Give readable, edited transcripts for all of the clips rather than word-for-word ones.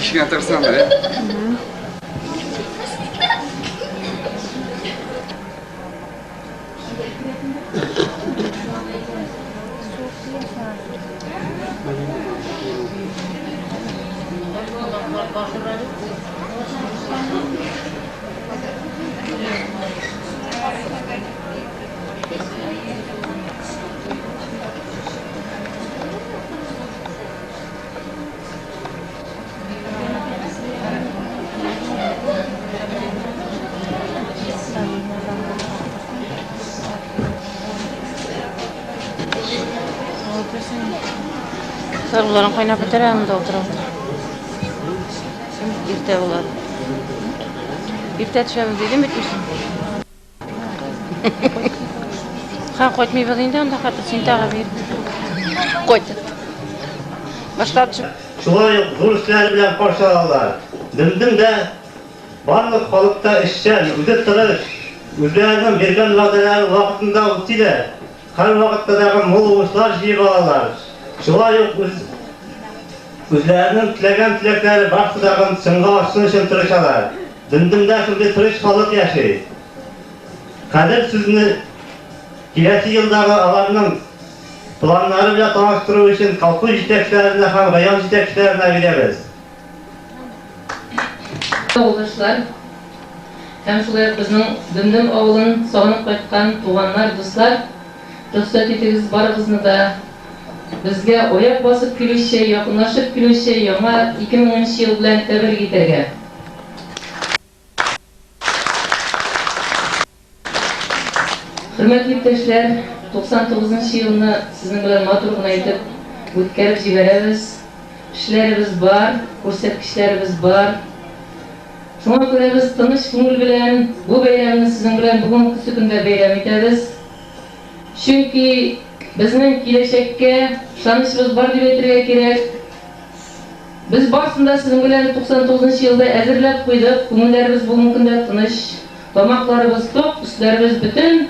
Kişine tırsanlar ya. Sarıların kaynap biter yanında oturalım. Şimdi irte olar. İrte düşemiz dedim bitmişsin. Ha koytmayı bakayım da onda katı sen tağa bir. Koytu. Başlatçım. Şulay zor işler bilen başlarlar. Dindim de barlık kalıpta işçen, üzettiriş, üzerine verilen vadeler vaktinde utiyle, her vakitte de mol uğuşlar jiyip alırlar. Şulay üzerinin tilegen tilekleri başlıdağın sınga açsın için tırışalar. Dindim de şimdi tırış kalıp yaşayır. Kadir sizni kilesi yılдағы alanının planları bile tanıştırу için kalkı жетекçilerine hem bayan жетекçilerine biliriz. Oluşlar, hem şulay bizning Dimdim avulun sog'inib qaytgan tuğanlar, do'stlar, ruxsat etiniz barimizni da bizga oyoq bosib kulishchi, yaqinlashib kulishchi yangi 2010-yil bilan tabrik etarga. Hurmatli yurtdoshlar, 99-yilni sizning bilan maturgina aytib o'tkazib jiberamiz. Ishlarimiz bor, ko'rsatkichlarimiz bor. Shunga ko'ra biz tinch ko'ngil bilan bu bayramni sizning bilan bugungi kunda bayram etamiz. Chunki bizning kelajakka ishonchimiz bor deb aytishga kerak. Biz boshida sizning bilan 99-yilda azirlab qo'ydik. Ko'ngillarimiz bugungi kunda tinch, tomoqlarimiz to'q, ustlarimiz butun.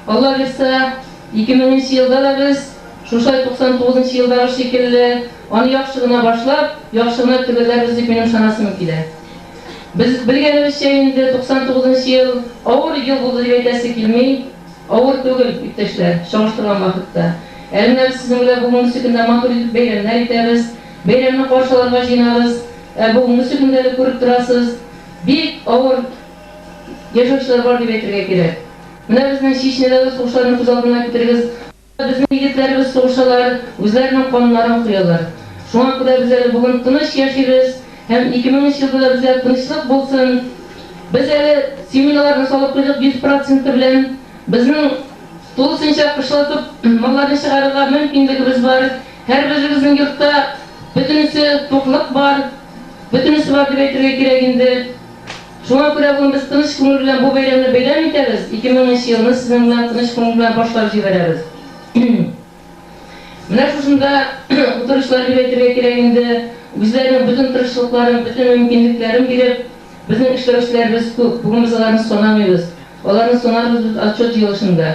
Allah bilsa 2000-yilda da biz şuşay 99-yilda şekilli onu yaxshigina boshlab, yaxshigina tugalarimiz deb mening ishonasım keladi. Biz bilganimizcha endi 99-yil og'ir yil bo'ldi deb aytasi kelmay, og'ir tugul yurtdoshlar, shoshtirgan vaqtda. Endi sizning bilan bugungi kunda maturlik bayramlar etamiz. Bayramni qarshilarga jinomiz. Bugungi kunda ko'rib turasiz, bek og'ir yashashlar bor deb aytishga kerak. Mana bizning Chechniyadagi so'g'ishlarni ko'z oldimga keltiramiz. Bizning yigitlarimiz so'g'ishalar, o'zlarining qonunlarini qo'yadilar. Shunga ko'ra bizlar bugun tinch yashaymiz. Hem 2000-yilda bizlar tinchlik bo'lsin. Biz hali seminarlarni solib qo'ydik 100% bilan. Bizning to'liqcha qishlatib mollarni chiqarishga mumkinligimiz bor. Har birimizning yurtda butunisi to'qliq bor, butunisi bor deb aytishga kerak endi. Shunga ko'ra bugun biz tinch ko'ngil bilan bu bayramni bayram etamiz. 2000-yilni sizning bilan tinch ko'ngil bilan boshlab jiberamiz. Mana shunda o'tirishlar deb aytishga kerak endi. Bizlarning butun tirishliklarim, butun mumkinliklarim berib, bizning ishtirokchilarimiz ko'p. Bugun biz ularni sanamaymiz. Ularni sanarmiz отчет yig'ilishida.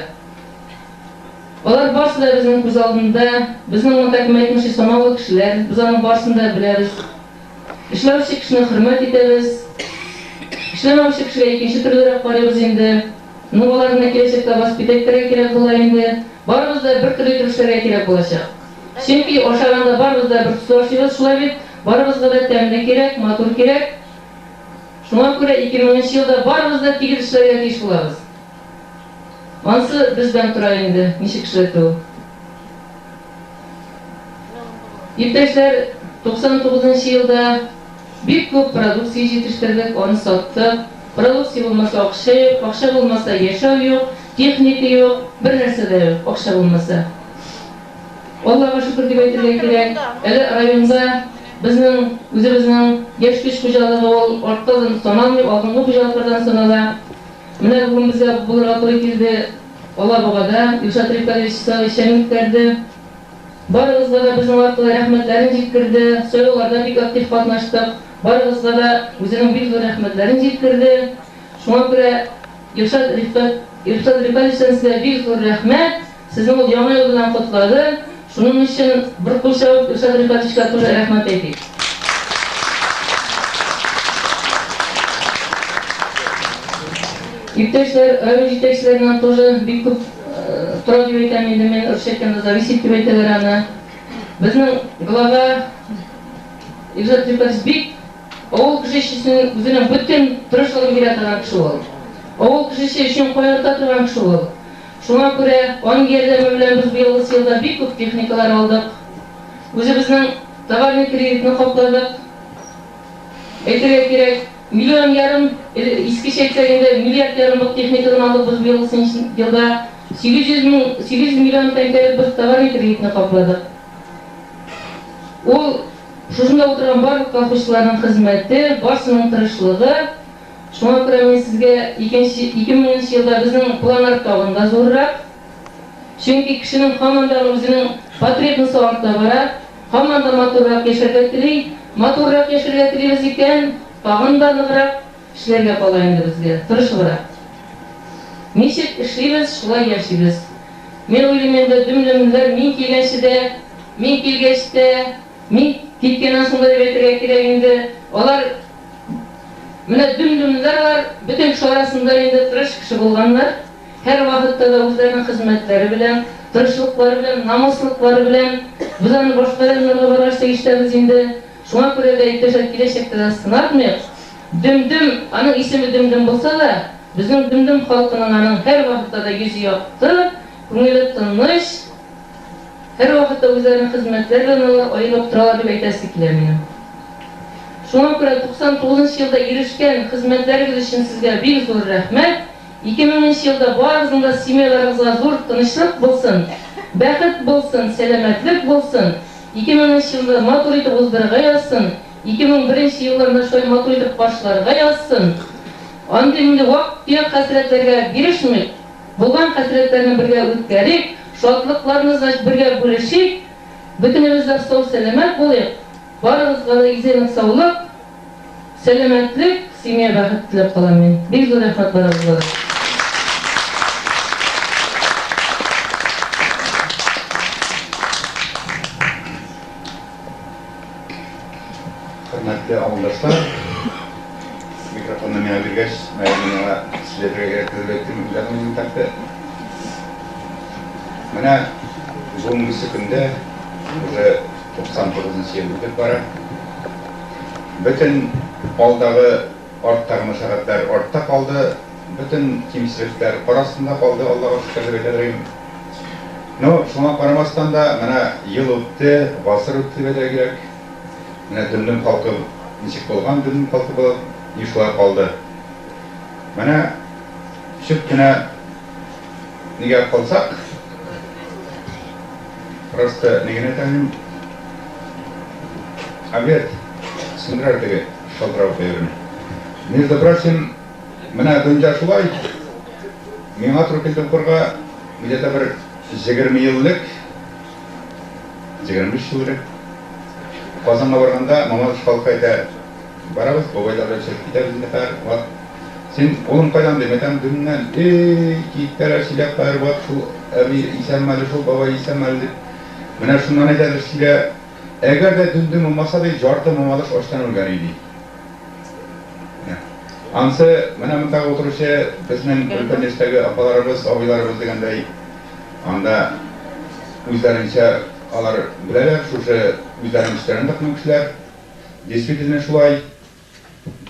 Ular boshida bizning ko'z oldimda, bizning mutakammaytmish samoviy kishilar, biz uning boshida bilamiz. Ishlovchi kishini hurmat etamiz. Ishlovchi kishiga ikkinchi turliroq qaraymiz endi. Ularni kelajakda vaspitatsiya kerak bo'ladi endi. Barimizda bir turli turishlarga kerak bo'lacak. Chunki o'shanda barimizda bir tushunishimiz shular barimizda da ta'min kerak, matur kerak. Shunga ko'ra 2000-yilda barimizda tegishlarga tegish bo'lamiz. Mansi bizdan turadi endi, nechta kishilar turadi. Yurtdoshlar 99-yilda büyük ko'p produksiya yetishtirdik, onu sotdik. Produksiya bo'lmasa oqsha bo'lmasa yashav yo'q, texnika yo'q, bir narsada yo'q, oqsha bo'lmasa. Allohga shukr deb aytishga kerak. Hali rayonda bizning o'zimizning yosh kuch xo'jaligi ortdan sanalmay, oldingi xo'jaliklardan sanala. Mana bugun bizga bu rapor keldi. Alloh bog'ada Yushat Rifqatovich ishonib barimizga da bizning orqali rahmatlarini yetkazdi. So'rovlarda bek aktiv qatnashdik. Barimizga da o'zining buyuk rahmatlarini yetkazdi. Shunga ko'ra Yushat Rifqatovichdan sizga buyuk rahmat. Sizning o yangi yo'l bilan qutladi. Shuning uchun bir qo'shib Yushat Rifqatovichga rahmat aytdik. Иптешлер, район жетекчилеринен тоже бик көп тура деп айтам, енді мен ұршекенді зависит деп айтылар аны. Біздің глава Ильжат Рипарис бик ауыл кішешесінің өзінің бүттен тұрышылығын бере атаған кіші ол. Ауыл кішеше үшін қойырта тұрған кіші ол. Шуңа көре, он кердемі білен біз биылғы сыйылда бик көп техникалар алдық. Өзі біздің товарный кредитini қопладық. Әйтіге керек, миллион ярым, ескіше айтсақ енді миллиард ярымдық техникадан алдық біз биылғы жылда 800 миллион теңгелік біз товарный кредитini қопладық. Ол шушында отырған барлық колхозшылардың қызметі, басының тырышлығы. Шуңа көре мен сізге 2000 жылда біздің план арттауында зорырақ. Чөнки кішінің команданың өзінің потребнысы артта бара, команда моторрақ яшәргә тели, моторрақ яшәргә телибез икән, тагын да ныграк эшләргә кала инде безгә, тырышыбрак. Ничек эшлибез, шулай яшибез. Мен уйлыйм инде дүмдүмләр мин килгәнче дә, мин килгәч тә, мин киткәннән соң да дип әйтергә кирәк инде. Алар менә дүмдүмләр бөтен кеше арасында инде тырыш кеше булганнар. Һәр вакытта да үзләренең хезмәтләре белән, тырышлыклары белән, намуслыклары белән без аны башка районнарга баргачта ишетәбез инде. Шуңа күрә дә иптәшләр киләчәктә дә сынатмыйк. Дүмдүм, аның исеме Дүмдүм булса да, безнең Дүмдүм халкының аның һәр вакытта да йөзе якты, күңеле тыныч, һәр вакытта үзләренең хезмәтләре белән аерылып торалар дип әйтәсе килә минем. Шуңа күрә 99 елда ирешкән хезмәтләрегез өчен сезгә бик зур рәхмәт. 2000 елда барыгызның семьяларыгызга зур тынычлык булсын, бәхет булсын, сәламәтлек булсын. 2000 елда матур итеп уздырырга язсын. 2001 елларда шулай матур итеп башларга язсын. Андый инде вак-төяк хәсрәтләргә бирешмик. Булган хәсрәтләрне бергә үткәрик, шатлыкларыбызны бергә бүлешик. Бөтенебез дә сау сәламәт булыйк. Барыгызга да изелек, саулык, сәламәтлек, семья бәхет теләп калам мин. Бик зур рәхмәт барыгызга. Hürmetli avundaşlar, mikrofonda mene birgeç, mene sizlerge ertelektim, müdahalenin taktı. Mene bugünkü günde, уже 99 yıl ötüp bara. Bütün alдағы ortaq məşəqqətlər ortaq qaldı, bütün kimsizliklər arasında qaldı, Allah'a şükür деп айтайын. No, şuna qaramasdan da mene yıl ötті, ғасыр ötті деп айтайын керек. Міне Дүмдүм халқы ничек болған, Дүмдүм халқы болып, ешілер қалды. Міне шүп кіне неге қалсақ, просто негені тәңім обед сындырар деге шалдырау қойырын. Между прочим, міне дүнжа шулай, мен атыру келдім құрға, где-то бір 20 еллік, 25 жылдық. Қазанға барғанда мамадыш халқы айта барабыз, бобайларда өшіріп кетеміз деп сен олым қайдан деп айтам дүмнен, кейттер әшілеп қайыр бат, шул әбі исән мәлі, шул бабай исән мәлі деп. Міне шундан айтады шіле, әгер де дүмдім olmasa да жарты мамадыш оштан өлген еді. Ансы, міне мұнтағы отырушы біздің үлкендестегі апаларымыз, абайларымыз дегендей, анда өздерінше алар білелер, шушы өздерінің іштерін тақның кішілер. Действительно шулай,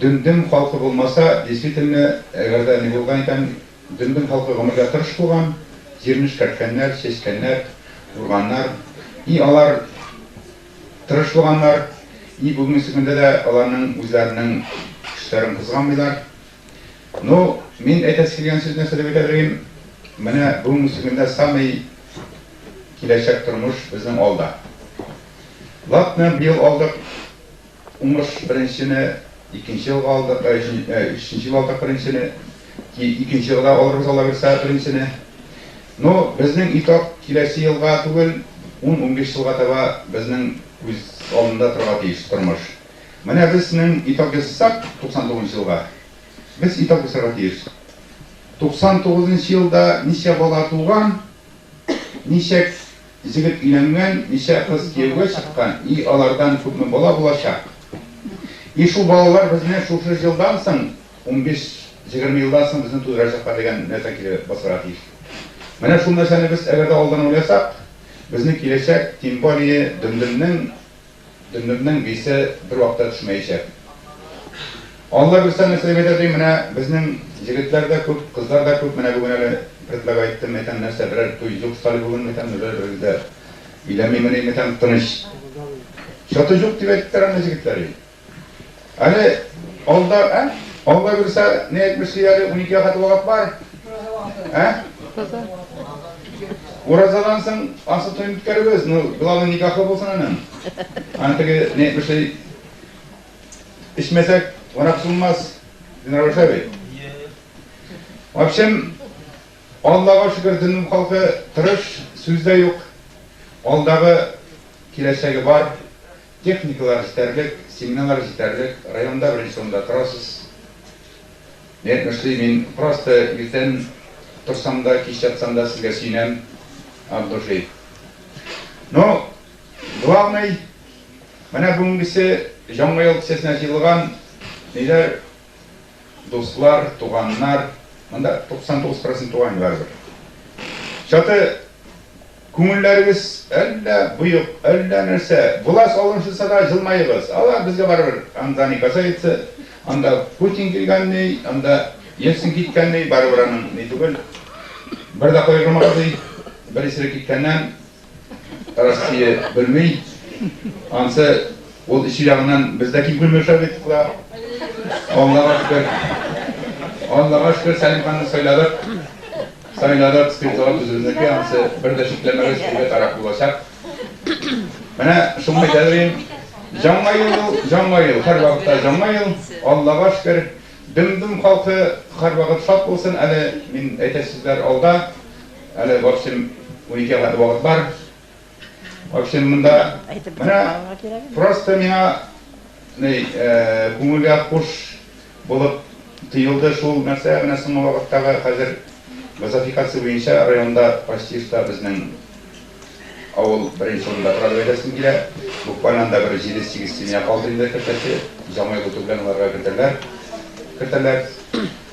Дүмдүм халқы болмаса, действительно, әгерде не болған екен, Дүмдүм халқы ғымырға тырыш болған, жерін шкәрткәннәр, шешкәннәр, ұрғаннар, и алар тырыш болғаннар, и бүгінгі күнде де аларның өздерінің күштерін қызғанмайлар. Но, мен әйтәс келген сөзіне сөйлеп айтадырым, міне бүгінгі күнде самый келешек тұрмыш біздің алда. Латны биыл алдық, уңыш біріншіні, ikkinchi yılga aldık, üçüncü yıl aldık birincisini, ikinci yılda alırız alabilirse birincisini. No, bizning itok kelesi yılga tugul, 10-15 yılga taba bizning öz aldında turmuş. Mana bizning itok yasasak 99 yılga. Biz itok yasarga tiyиш. 99 yılda neçe bala tuğan, neçe jigit uylangan, neçe kız kuyovga chiqqan, и alardan ko'pmi bola bo'lacak. И шу балалар bizne şu жылдан соң 15 20 жылдан соң біздің тудырacakқа деген нәрсе келе басқара тиіс. Міне шул нәрсені біз әгерде алдан ойласақ, біздің келешек тем более дүндімнің бесі бір уақытта түшмейшек. Алла білсе нәрсе бетеді, міне біздің жігітлер де көп, қыздар да көп, міне бүгін әлі предлаг айттым, метен нәрсе бірер той жоқ стали бүгін, метен бірді үйләмей міне метен тыныш. Шоты жоқ деп айттықтар ана жігітлер. Әлі Алла білсе не айтмышсы әлі 12 қаты уақыт бар? Оразадан соң асы тойын біткәрі біз, бұлағын никақы болсын анан. Антығы не айтмышсы ішмесек, орақ сұлмас, динар бей. В общем, Аллаға шүкір діннің халқы тұрыш, сөзде yok. Алдағы келешегі бар, техникалар жетерлік, семиналар жетерлік, районда бірінші сонда тұрасыз. Не айтмышсы, мен просто ертен тұрсам да, кеш жатсам да сізге сүйінем от души. Но, главный, міне бүгінгісі жаңа ел кісесіне жиылған нелер достылар, туғаннар, мында 99% туған бар бір. Шаты көңіллеріңіз әлі бұйық, әлі нәрсе, бұлас олыншылса да жылмайығыз. Ала бізге бар бір, анда не касается, анда Путин келгенней, анда Ельцин кеткенней, бар бір аның не түгіл. Бірді қойғырмағызы, бір есірі кеткеннен, Россия білмей, ансы ол іші жағынан бізді кем көрмеу шабеттік қыла. Аллаға шүкір Сәлімханды сайладық, спиритуал түзілінеке, ансы бірді шеклемері шүкірге тарақ болашақ. Міне шұмай дәдірейім, жаңа ел, қар бағытта жаңа ел, Аллаға шүкір, дім халқы қар бағыт шат болсын, әлі мен әйтесіздер алда, әлі в общем 12 бағыт бар. В общем, мында, міне, просто мена көңілге қош болып тыйылды шул нәрсе, міне соңғы бағыттағы қазір газификация бойынша районда почти что біздің ауыл бірінші орында тұрады өтесін келе. Буквально бір 7-8 семья қалды енді кіртесі, жамай құтылған оларға кіртілер.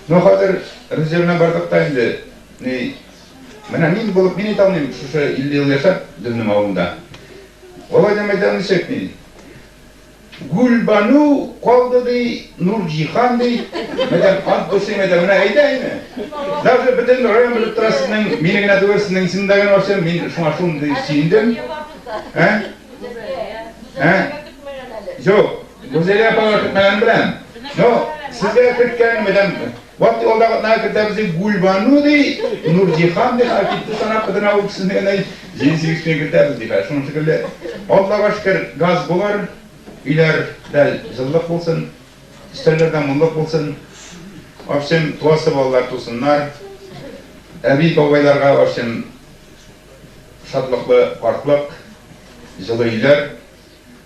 Но қазір резервнен бардықта енді, міне мен болып, мен еталмайым, шушы 50 ел яшап дүннің ауылында. Олай демейден шек мен. Гүлбану қалды дей, Нұржихан дей, мәден ант дұрсы мәден мына әйдәймі? Даже бітін район біліп тұрасының, менің әті өрсінің ісіндеген өшем, мен шуңашуым дей сүйіндім. Жоқ, көзелі апаға күтмәлән біләм. Но, сізге күткен мәден, вақти олдағы на кіртәбізде Гүлбану дей, Нұржихан дей, әкетті санап қыдына өкісіндеген әй, жеңсегішпен кіртәбіз дей, шуң шүкірлі. Аллаға шүкір газ болар, үйлер дәл жылдық болсын, үстерлерден мұндық болсын. В общем, туасы балалар тусынлар, әбей бабайларға, в общем, шатлықлы партлық, жылы үйлер.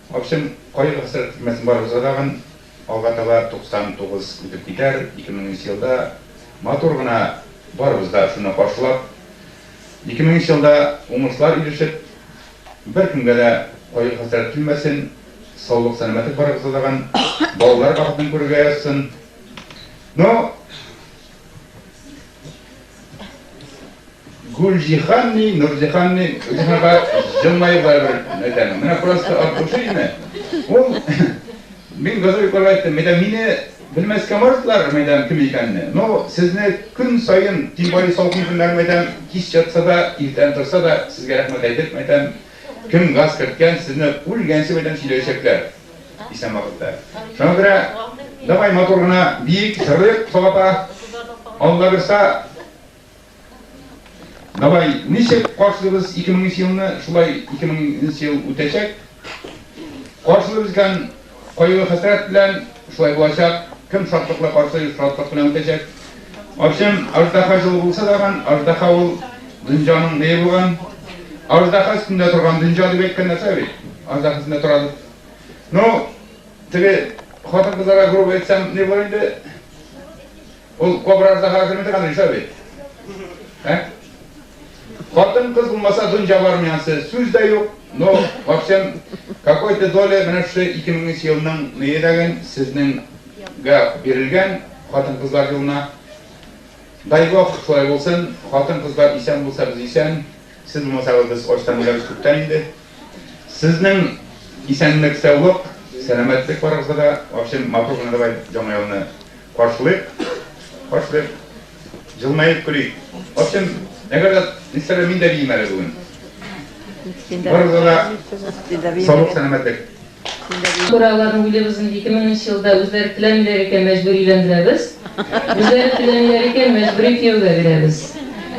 В общем, қойғы қысыр кімесін бар ұзадағын, алғатала 99 өтіп кетер, 2000 жылда матур ғына барымызда шуны қашылап, 2000 жылда оңырсылар үйлішіп, бір күнге де қойғы қысыр кілмесін, саулық сәлеметтік бар ұзадаған, балалар бақытын көрге аясын. Но, Гүлжиханни, Нұржиханни, Гүлжиханға жылмайы бар бір әйтәнім. Мына просто артушыйны. Ол, мен ғазы өйкөрі айттым, мені білмеске марсылар, кім екеніне. Но, сізіне күн сайын, тем более салқын күндерін кеш жатса да, ертең тұрса да, сізге рахмет айтып, кім ғаз кірткен, сізіне өлгенсі шилеушектер. Исән вақытта. Шоңа көрі, давай моторғына биік, сырлық, соғапа, алла бірса, давай, неше қаршылығыз 2000 жылыны, шулай 2000 жыл өтешек. Қаршылығыз кен қойығы қасырат білән, шулай болашақ, кім шарттықлы қаршылығы шарттық білән өтешек. В общем, аждақа жылы болса даған, аждақа ол дүнжаның не болған, аждақа үстінде тұрған дүнжа деп еткен нәрсе бе, аждақа үстінде тұрады. Но, тіге қатын қызарға көріп етсем не бар енді, ол көбір аждақа кірмеді қандай ша бе? Қатын қыз болмаса дүнжа бар менсы, сөз де жоқ. Но, в общем, какой-то доля мініші 2000 жылының не едеген сіздің берілген қатын қызлар жылына Daygoq şolay bolsun, hatan kızlar isen bolsa biz isen, siz bolmasanız biz oçtan bileriz tuttan indi. Sizning isenlik, sağlık, selametlik barıgızda da, вообще matruguna da bay жаңа yolunu qarşılayıp, jılmayıp güleyip. Вообще, ne kadar mesela min de diyeyim hele bugün. Barıgızda da sağlık, selametlik. Buralarını uylabızın 2000 yılda özleri tilemlerken mecbur ilendiremiz. Özleri tilemlerken mecburi kiyovga veremiz.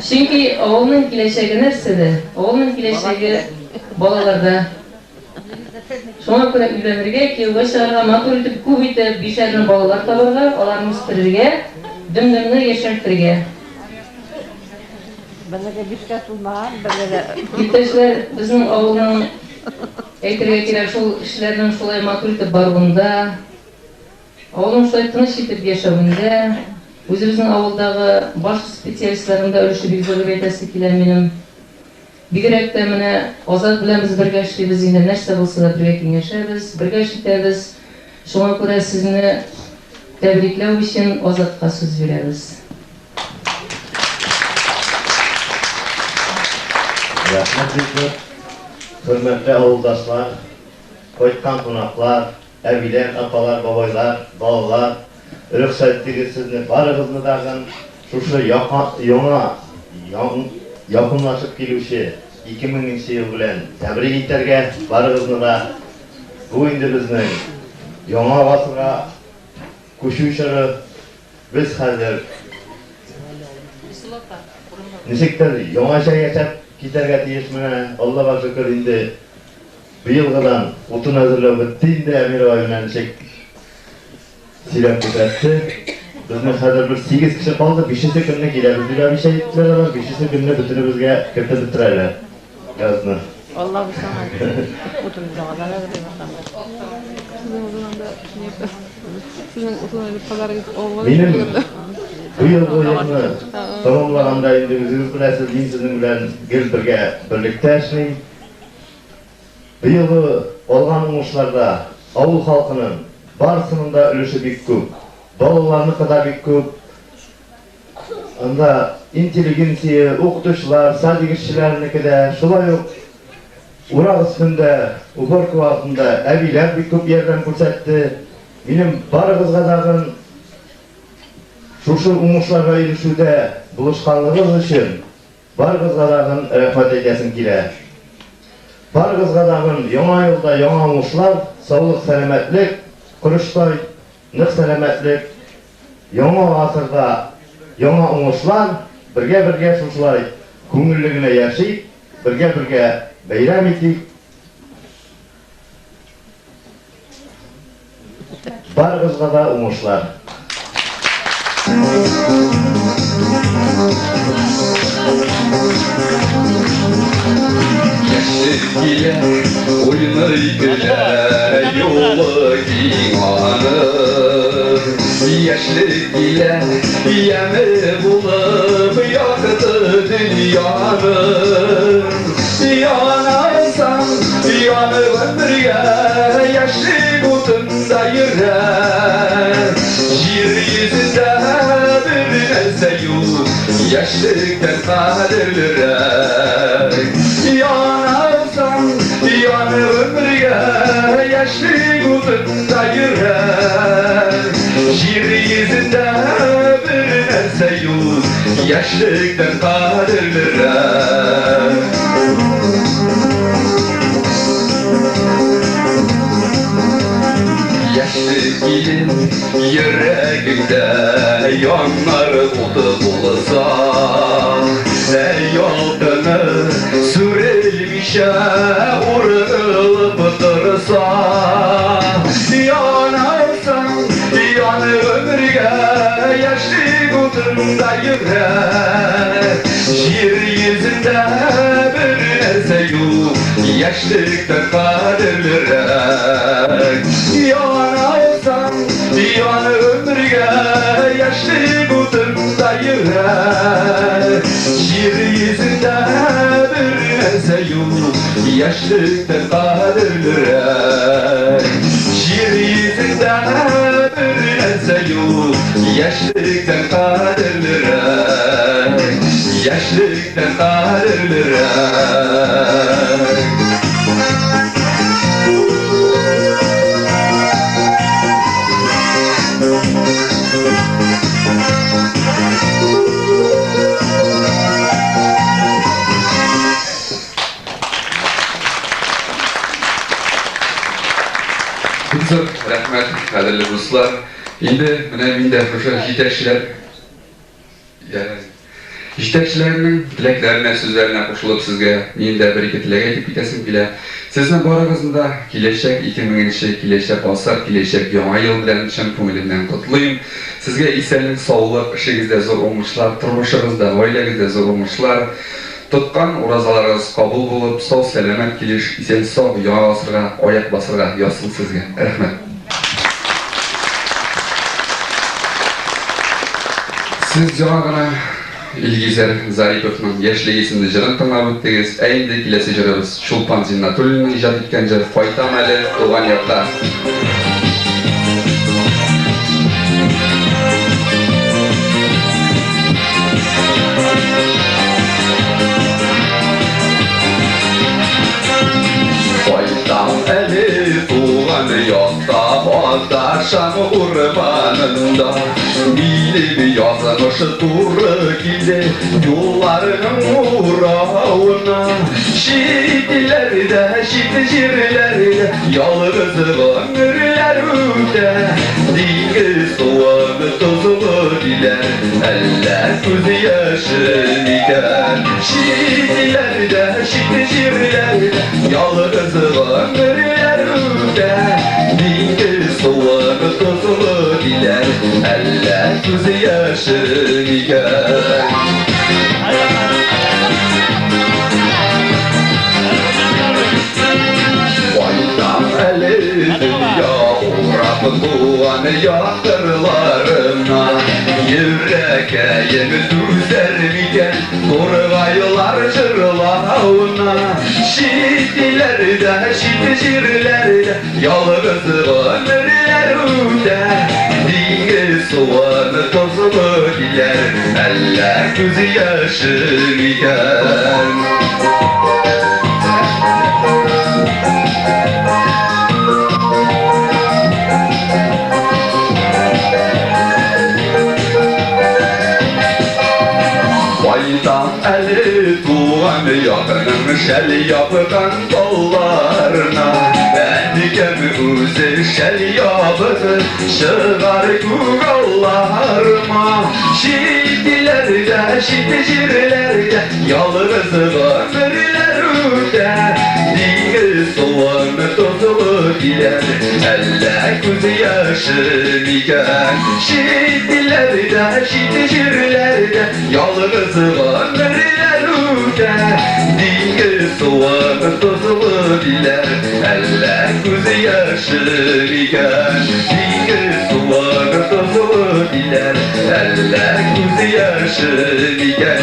Çünkü oğlunun kileşegi nersede? Oğlunun kileşegi balalarda. Şuna göre uylanırga, kiyovga şarga matur etip kup etip bişerinin balalar tabarga, olarını ısıtırırga, dümdümünü yaşartırga. Bana bir şey olmayan, böyle. Gitteşler bizim oğlunun aytırga kerak şol işlerden şolay matur etip bargında, oğlum şolay tыныç etip yaşabında, özümüzün avuldağı başlı spesialistlarında ölüşü bir bölüp aytası kiler menim. Bigirek de mene Azat bilen biz birge işleybiz, yine nerse bolsa da birge kengешебиz, birge işleyteriz. Şuna göre sizni tebriklew için Azat'a söz vereriz. Rahmet bizler, hürmetli avuldaşlar, koytkan konaklar, eviler, apalar, babaylar, balalar, rüksatdigi sizni barıgızny dagın şuşu yakınlaşıp gelişi 2000 yıl bilen tebrik iterge barıgızny da bu indi bizning yama basıga koşuşary biz hazır nisekdir yamaşa yaşap giderge tiyişmene Allah'a şükür indi bu yılgıdan utun hazırlaw bitti indi Emir ayından çek silap tutatdı. Bizning hazır bir 8 kishi qoldi, 5-si kunni kelamiz. Bular bir şey aytdilar, 5-si kunni bitiribizga kiritib bitiradilar. Yozni. Allah bir sana. Oturun zamanlar sizin oturun pazarınız olmalı. Benim bu yılni tamamlaganda endi o'zingiz bilasiz, men sizin bilan birga birlikda ishlaymiz. Bu yili olgan o'ңushlarda avul xalqının barısının da ülüşü bek köp. Balalarını kadar bek köp. Anda inteligensiya, o'qituvchilar, sadiq ishchilarniki de şulay yok. Uraq üstünde, uborka vaqtında abilar bek köp yerden ko'rsatdi. Benim barıgızga dagın şuşu o'ңushlarga erişүүde buluşkanlığınız için barıgızga dagın rahmat aytasim kelar. Barıgızga dagın yama yılda yama o'ңushlar, sağlık, selametlik, kuruştoy, nık selametlik, yama asırda yama o'ңushlar birge şuşulay köngülligine yaşayıp, birge bayram etip, barıgızga da o'ңushlar. Yaşlı ile oynayıklar yolu imanı. Yaşlı ile yemi bulup yaktı dünyanı. Yanarsan yanıp ömürge yaşlı kutunda yürek. Yeryüzünde bir nese yok, yaşlıktan kaderlere. Yanarsan yanıp ömürge yaşlı kutunda yürek. Yeryüzünde bir nese yok, yaşlıktan kaderlere. Yaşlı gelin yüreğimde yanar oldu bulsa. Ey altını sürülmüşe vurulup dursa. Yanarsan yanı ömürge yaşlı kutunda yürek. Yeryüzünde bir nese yok, yaşlıktan kaderlere. Yanarsan yanı ömürge yaşlı kutunda yürek. Yeryüzünde bir nese yok, yaşlıktan kaderlere. Yeryüzünde bir nese yok, yaşlıktan kaderlere. Kızım, rahmet, kadirli dostlar. Şimdi mine şu yetekçiler yetekçilerinin dileklerine, sözlerine koşulup sizge mende bir iki dilek aytып kitesim kile. Sizin baragızda kileşek 2000-nji kileşek asar, kileşek яңа ел bilen чын күңелемдән котлыйм. Sizge исәнлек, саулык, эшегездә зур уңышлар, тормышыгызда, гаиләгездә зур уңышлар. Tutkan urazlarınız kabul bulup, sağ selamet kiliş, isen sağ yağa asırga, ayak basırga yazsın sizge. Rahmet. Siz жаңағына İlgizer Zaripov'un Yaşlı isimli jırın tınlap öttünüz. Endi kilesi jırыбыз Çulpan Zinnatullin'in ijad etken jır Faytam Ali Tuğan Yakta. Faytam Ali Tuğan Yakta Bağdaşan urbanında Bilimi yazmışı doğru gide Yollarının uğrağına Şiitlerde, şiitçirlerde Yalnız ömürlerde Dini soğanı tozulu diler Eller gözü yaşın iken Şiitlerde, şiitçirlerde Yalnız ömürlerde Dini soğanı tozulu diler Eller gözü yaşın iken Faytam eli dünya uğrapı doğan yatırlarına Yüreğe yeni düzer miken Torgaylar jırlağına Şiitlerde, şiitçirlerde Yalnız ömürlerde Dini soğanı tozulu diler Eller gözü yaşın iken Faytam eli tuğan yakının şel yapıdan kollarına Endikemi uzi şel yapıdı şıgar kuğallarıma Şiitlerde, şiitçirlerde Yalnız ömürlerde Dini soğanı tozulu diler Eller gözü yaşın iken Şiitlerde, şiitçirlerde Yalnız ömürlerde Dini soğanı tozulu diler Eller gözü yaşın iken Dini soğanı tozulu diler Eller gözü yaşın iken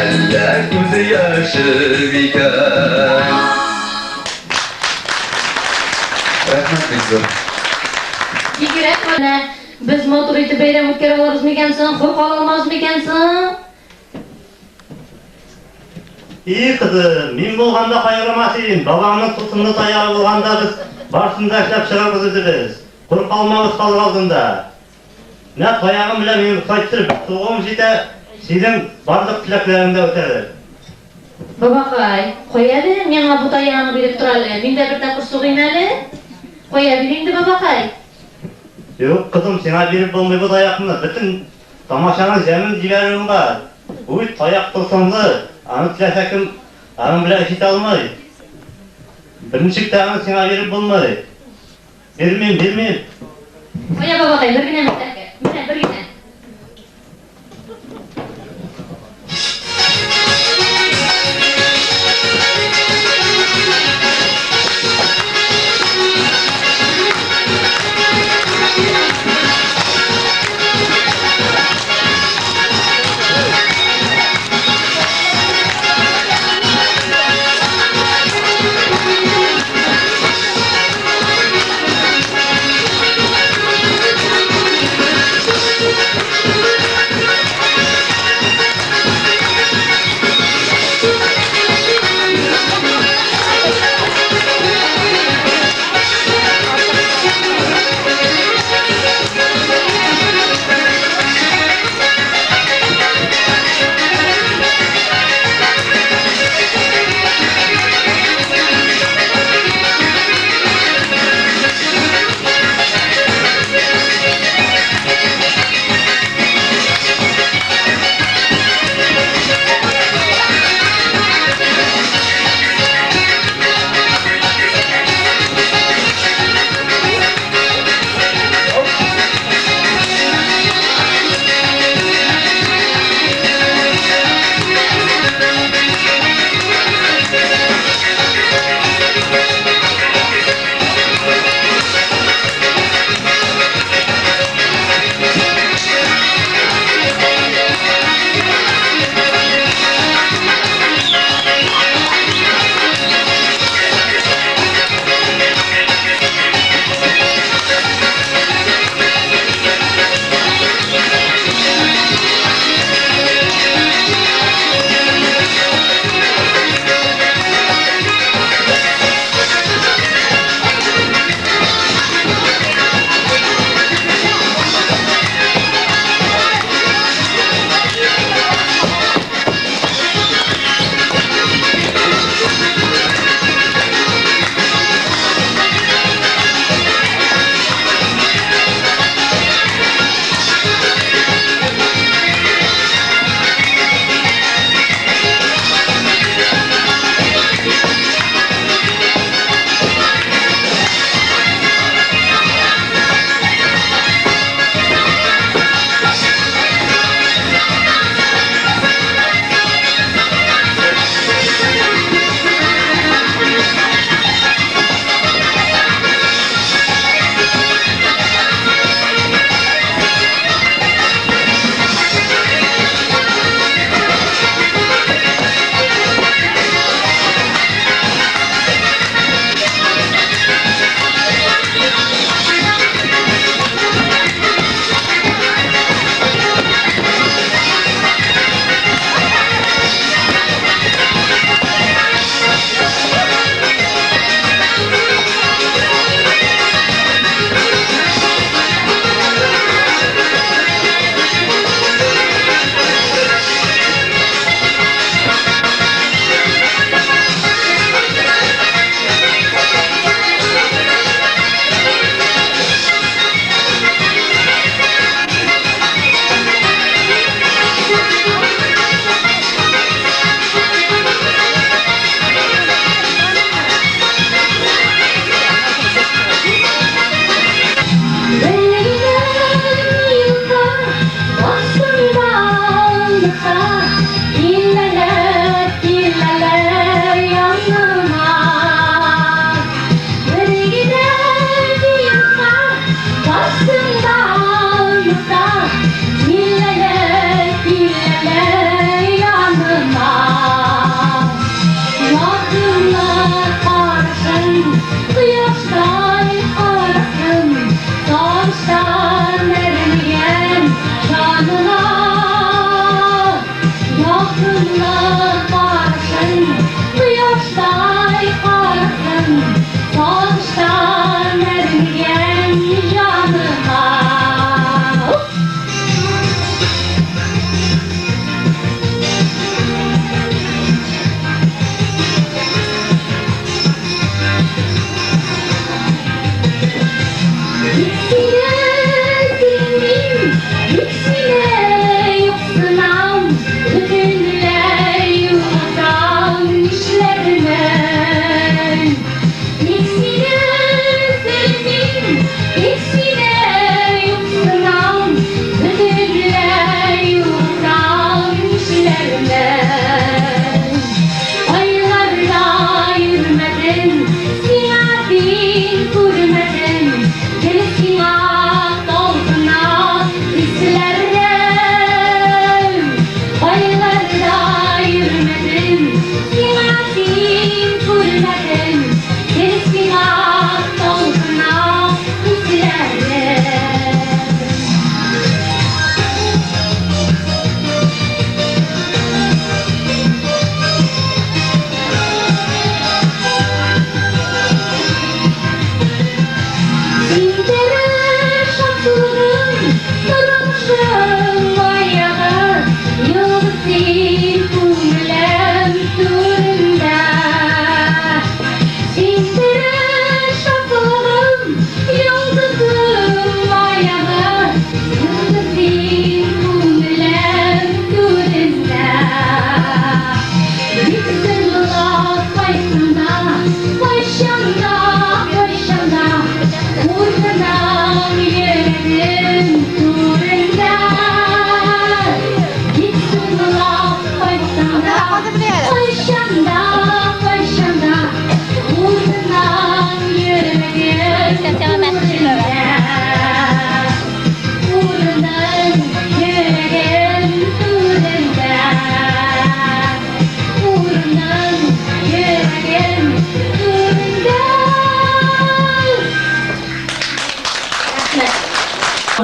Eller gözü yaşın iken Rahmet kızım. Yigirek böyle biz motor itib bayram o'tkazib olamiz mikansan, qo'rqa olmaz mikansan? İyi kızım, min bolganda kayırmasın. Babamın tutumlu tayağı bolganda biz başında işlep çıkarmız ederiz. Kurup kalmamız kalır aldığında. Ne tayağım bile meni kaytırıp, soğuğum jite sizin bardık tileklerinde öterir. Babakay, qo'yadi, menga bu tayog'ini berib turali. Menda bir taqir sug'ing ali. Qo'yabilingdi babakay. Yok kızım, sana verip bulmayı bu tayakını. Bütün tamaşanın zemin civerim var. Bu tayak tılsımlı. Anı tilesekim, anı bile işit almayı. Birinci tayağını sana verip bulmayı. Vermeyeyim. Qo'ya babakay, birgina mitarga. Mana birgina.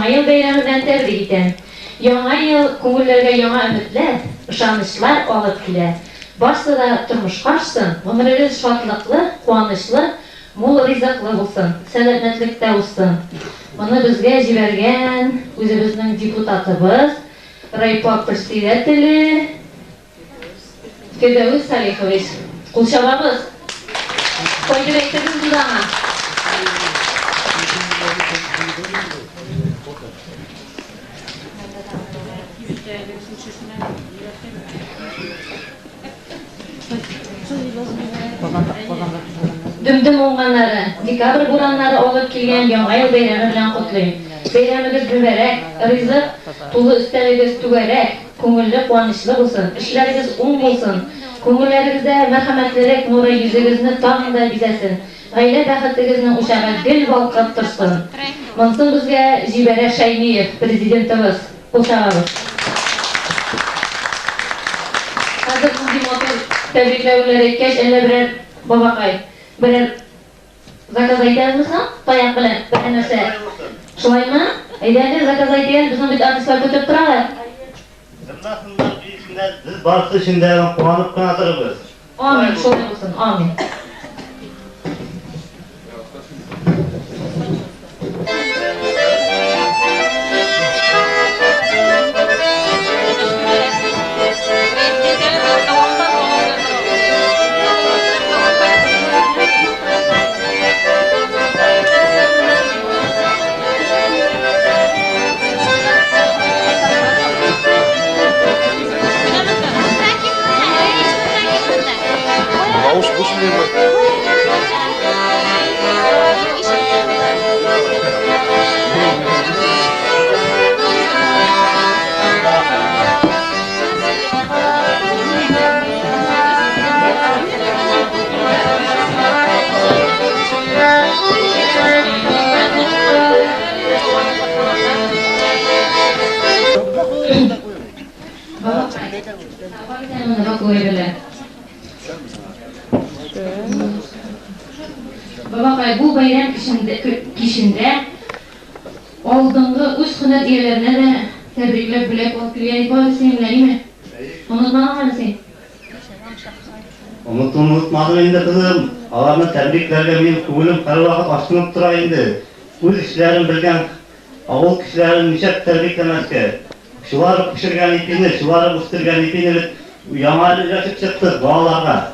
Yıl beyreminden tebrik iten. Яңа ел күңелләргә яңа өметләр, ышанычлар алып килә. Барсы да тормышка ашсын, гомерегез шатлыклы, куанычлы, мул ризыклы булсын, сәламәтлектә булсын. Моны безгә җибәргән үзебезнең депутатыбыз, райпо председателе Федеус Салихович. Кул чабабыз. Кайда әйтегез булдаңа? Дүмдем уңганнары, декабрь бураннары алып килгән яңа ел бәйрәме белән котлыйм. Бәйрәмегез бүләрәк, ризык, тулы өстәлегез түгәрәк, күңелле, куанычлы булсын, эшләрегез уң булсын, күңелләрегездә мәрхәмәтлелек нуры йөзегезне тагын да бизәсен, гаилә бәхетегезнең учагы гел балкып торсын. Монысын безгә җибәрә Шәймиев, президентыбыз, кулчагыбыз. Хәзер мондый матур тәбрикләүләр әйткәч, әллә берәр бабакай, берәр заказ әйтәбезме? Таяк белән бер нәрсә. Шулаймы? Әйдәгез, заказ әйтәгез, безнең бит артистлар көтеп торалар. Biz barысы içinde kuanıp kına dururuz. Amin, şolay olsun, amin. Babakay, bu bayram kişinde aldığında üst hünet yerlerine de tebrikler bilek olup kilyen ifadesi mi? Unutmadın mı sen? Unutmadım indi kızım. Alarını tebriklerle benim kuvulum her vakit açınıp tura indi. Bu işlerin bilgen avul kişilerin nişet tebriklemezke. Şuvarı pişirgen ipini, şuvarı bıstırgen ipini yamayla yaşıp çıktık bağlarga.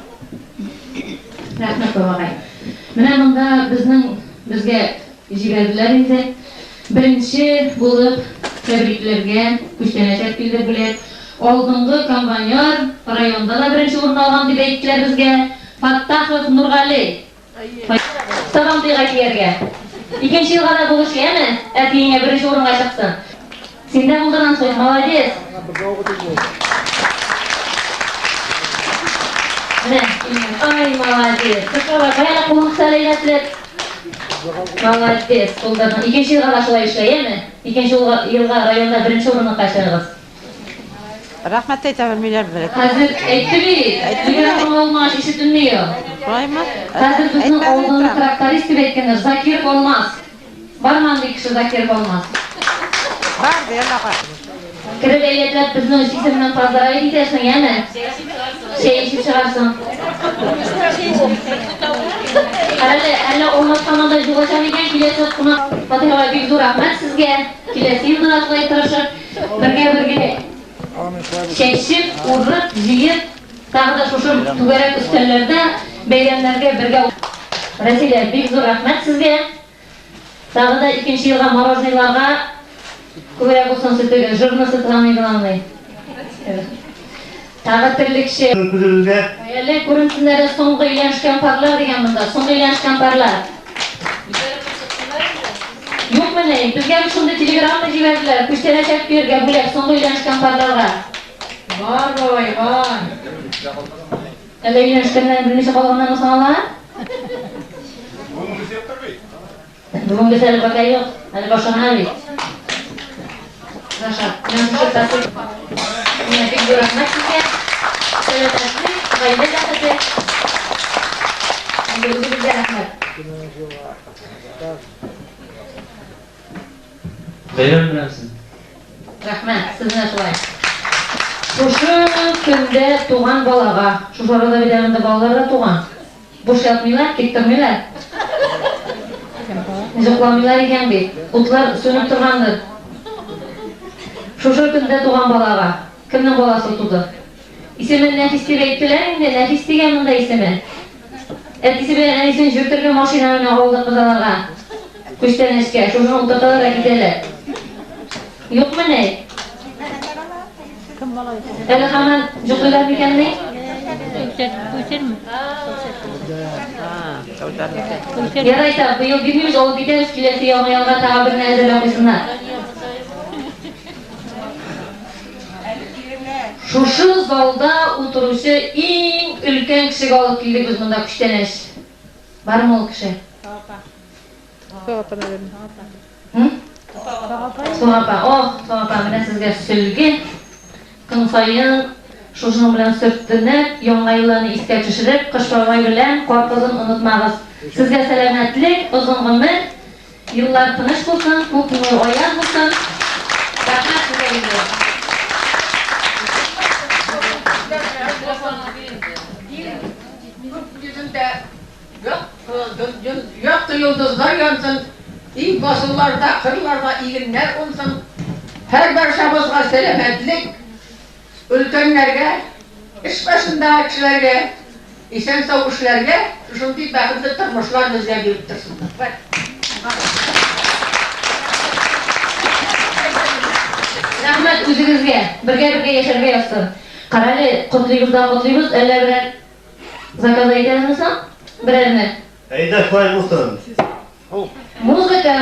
Rahmet babakay. Менә монда безнең безгә җибәрделәр инде. Birinchi bo'lib tabriklarga kuchlanacak bildi bular. Oldingi kompanyor rayonda da birinchi o'rin olgan deb aytdilar bizga. Fattahov Nurg'ali. Salom deylarga. Ikkinchi yilga da bo'lishgami? Atiyinga birinchi o'ringa chiqsin. Senda bo'lgan so'z, молодец. Ay, молодец. Qishloqqa qayerga qo'l salaylasizlar. Молодец. Qo'ldan ikkinchi yilga da shulay ishlaymi? Ikkinchi yilga rayonda birinchi o'rinni qaytarasiz. Rahmat aytaman milyar bilan. Hozir aytdimi? Aytgan olmash eshitilmiyor. Qo'yma. Hozir bizning oldingi traktorist deb aytganlar Zakirov olmas. Barmanlik kishi Zakirov olmas. Bar deyalaqa. Kirib aytlar bizning sistemdan pazara yetishsin yana. Şey ishib chiqarsin. Qarali, alla olmas xonada jo'g'acham ekan kelasiz quna. Fatiha bek zo'r rahmat sizga. Kelasi yilda qilib turishib birga Çeşip, urib, jiyib, tağda şuşum tugarak üstellerde bayramlarga birga Rasila bek zo'r rahmat sizga. Tağda ikinchi yilga morojnilarga tugarak bo'lsin sizga jurni sitlanmaydiganlar. Evet. Tağda tirli kishi. Ayollar ko'rinsinlar, so'nggi uylanishgan parlar degan bunda, so'nggi uylanishgan parlar. Yo'qmi ne? Bizga shunda telegramda jiberdilar. Kuchlanacak bergan bular so'nggi uylanishgan parlarga. Var boy, var. Hele uylanishgandan bir necha qolgandan sanala? Bugungi sel bakay yo'q. Hali boshlanadi. Rasha, men shu tasir. Meni bek rahmat sizga. Selamatlik, g'aybat jahati. Endi o'zingizga rahmat. Bayram bilansiz. Rahmat, sizni shulay. Şu kunda tug'an bolaga, shu orada bilamda bolalar tug'an. Bo'sh yotmaylar, kettirmaylar. Yo'qlamaylar ekan bu. O'tlar so'nib turgandir. Şu kunda tug'an bolaga kimning bolasi tug'di? Ismi Nafis deb aytdilar, endi Nafis degan bunda ismi. Aytisi bilan anisini yurtirgan mashinani oldi qizalarga. Kuchlanishga, shuni o'tirtalar ketdilar. Yo'qmi ne? Ele hemen cuklular mükemmel. Yaraysa bu yıl birimiz olup gideriz kilesi yanına tabirine hazırlamışsınlar. Şu zalda oturuşu en ülken kişi alıp geldik biz bunda kuşteniş. Var mı o kişi? Soğapa. Oh, soğapa. Ben sizge sülgü. Kun sayın şuşun bilen sürtünüp, yongaylarını iske düşürüp, kışbağay bilen korkuzun unutmağız. Sizge selametlik, uzun ömür, yıllar tınış bulsun, bu günü oyaz bulsun. Rahmet size gidiyor. Yüzünde yoktu yıldızlar yansın, ilk basıllarda, kırlarda iğinler olsun. Her barşamızga selametlik, ülkenlerge, iş başında kişilerge, isen sağ kişilerge, şunday baxtli turmuşlar bizge berip tursunlar. Rahmet o'zingizga, birga yasharga yozsin. Qarali, qutlaymiz, eller bilan zakaz aytamizmi? Birarmi? Ayda qo'y bo'lsin. Muzika.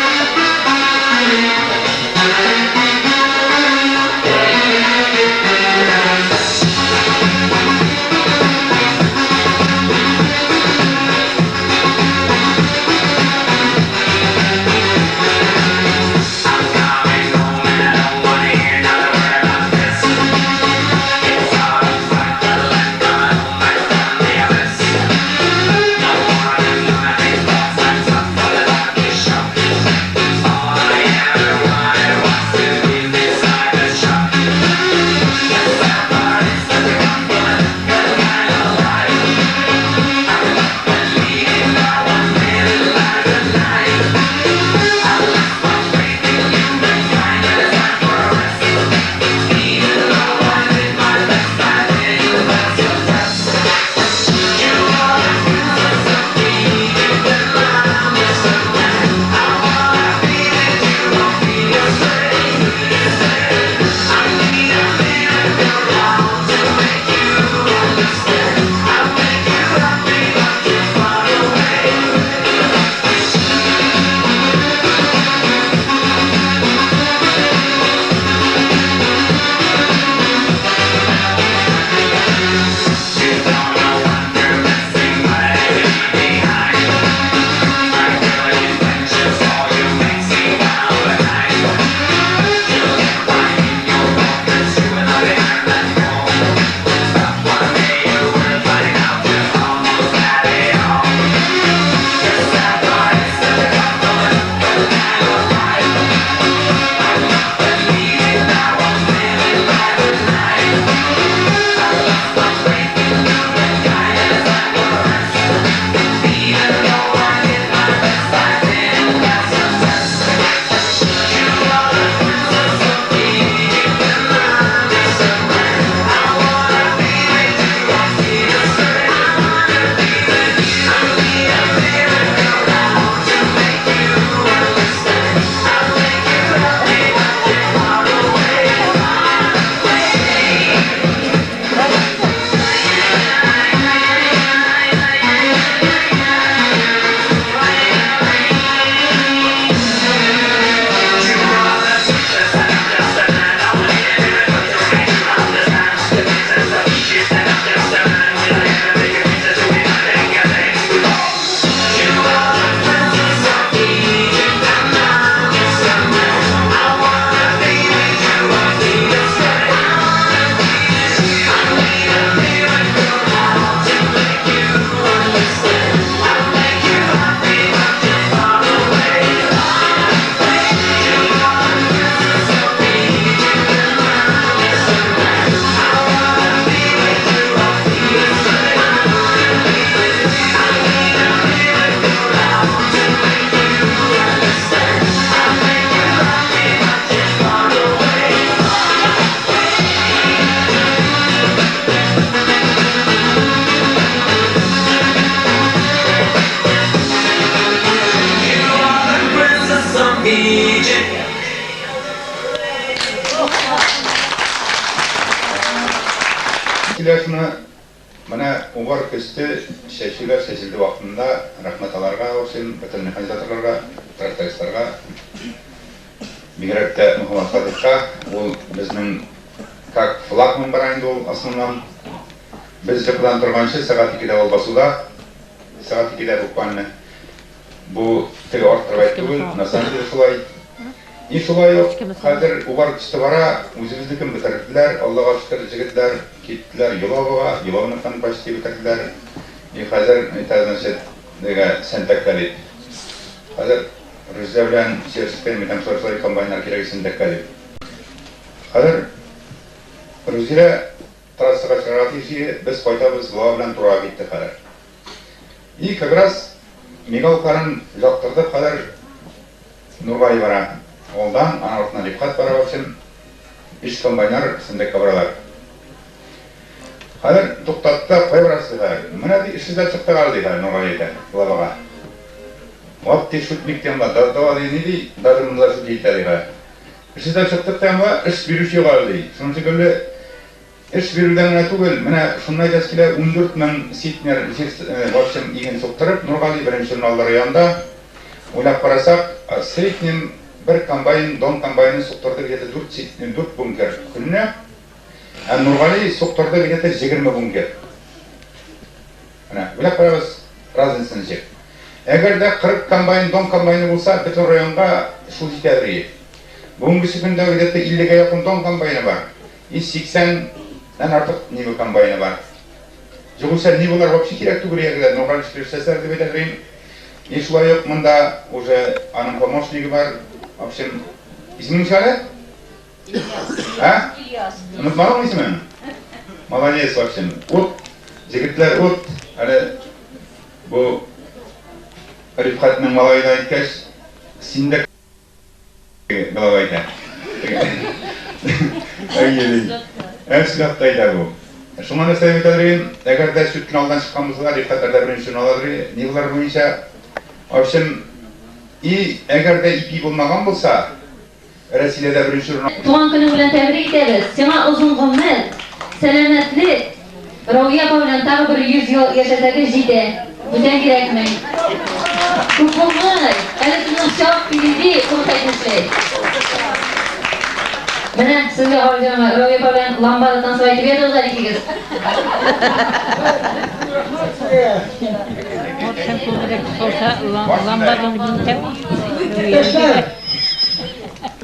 nice. Şunu bana uvar küstü, seçildi vaktinde rahmetalarga olsun, bütün mekanizatorlarga, traktöristlerga, Migrat'ta Muhammed Fatih'ka, o bizim как флагман бар инде ул основном. Biz жыпылан тұрғаншы сағат 2-де ол басуда, сағат 2-де буквально. Бұл тігі арттырып айтты бұл, на самом деле солай. И солай yok, қазір ұбар күшті бара, өзіміздікін бітірділер, Аллаға шүкір жігітлер, кеттілер Еловаға, Еловнықтан почти бітірділер. И қазір, значит, сәнтәкка дейді. Қазір Рүзде білән серсіппен метам сорсылай комбайнар керегі сәнтәкка дейді. Қазір Рүзде трассаға шығарат еші, біз қайтабыз Лава білән тұраға кетті қазір. И как раз мигалқарын жақтырды қазір Нұрбай бара. Олдан анартына лепқат бара бақшын, іш комбайнар сәнтәкка баралар. Қазір тоқтатты, қай барасы қазір? Мына де іші да шықты қалды қазір Нұрбай еді, Лаваға. Вот те шутмектен ба, дава дейіне дей, даже мұнда шут дейді қазір. Іші да шықтықтан ба, іш беруші қалды дейді. Соның секілді іш беруден әтугіл, мына шынай жәскілі 14 мың сетнер вапшым еген соқтырып, Нұрғали бірінші журналдар районда ойлап қарасақ, среднем бір комбайн, дон комбайны соқтырды где-то 4 бункер күніне, Нұрғали соқтырды где-то 20 бункер. Ойлап қарабыз, разницаны жек. Егер де 40 комбайн, дон комбайны болса, бүтін районға шу жетеді. Бүгінгісі күнде где-то 50-ге якын дон комбайны бар. И 80-ден артық небі комбайны бар. Жоғылса небілер вообще керек түгір егілер, Нұрғали шүкірсәсәрді бетәдірейін. И шулай yok, мұнда уже аның помощнигі бар. В общем, измін шары? Ильяс. Ұмытмадың исімін? Молодец, в общем. От, жігітлер от, әлі бұл Рифхатның малайда айткаш, синдек глава айта. Әмсілапты айта бұл. Шуманы сәйбет әдірейін, әгер дә сүттің алдан шыққанымызға, Рифхаттарда бірінші журнал әдірей, невілер бойынша. В общем, и әгер дә ипи болмаған болса, Рәсиледе бірінші журнал. Туған күні білен тәбірік етеміз. Сема ұзын ғұммәл, сәләмәтлік, Рауия Павлен тағы бір 100 ел яшатағы жиде. Бүтән керекмей. Көп болмай, әлі сіздің шақ биледи құртайтыншылай. Міне, сізге қабылдырма, Рауия Павлен ламбадан су айтып еді ұзар екегіз.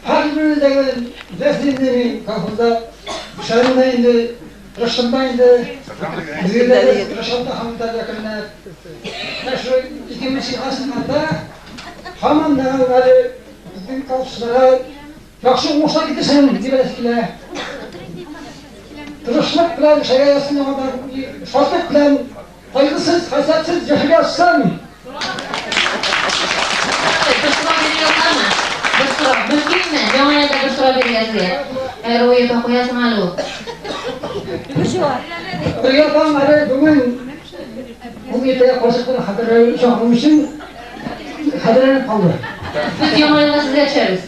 Her birindeki resimleri kafamda şarındaydı, Raşındaydı, bizimle Raşında hamda yakınlar. Şu ikimiz aslında hamam da böyle bizim kapsılara yakşı olsa gidersen gibi eskiler. Raşmak bilen şeye yazsın ama şartlık bilen kaygısız, hasatsız yaşayasın. Bersurah, meskipun jangan ada bersurah biasa. Rauia tak koyas malu. Ternyata ada bugün kita konuştuğumuz haberleri şahımızın haberlerini kaldı. Biz yamayla size açarız.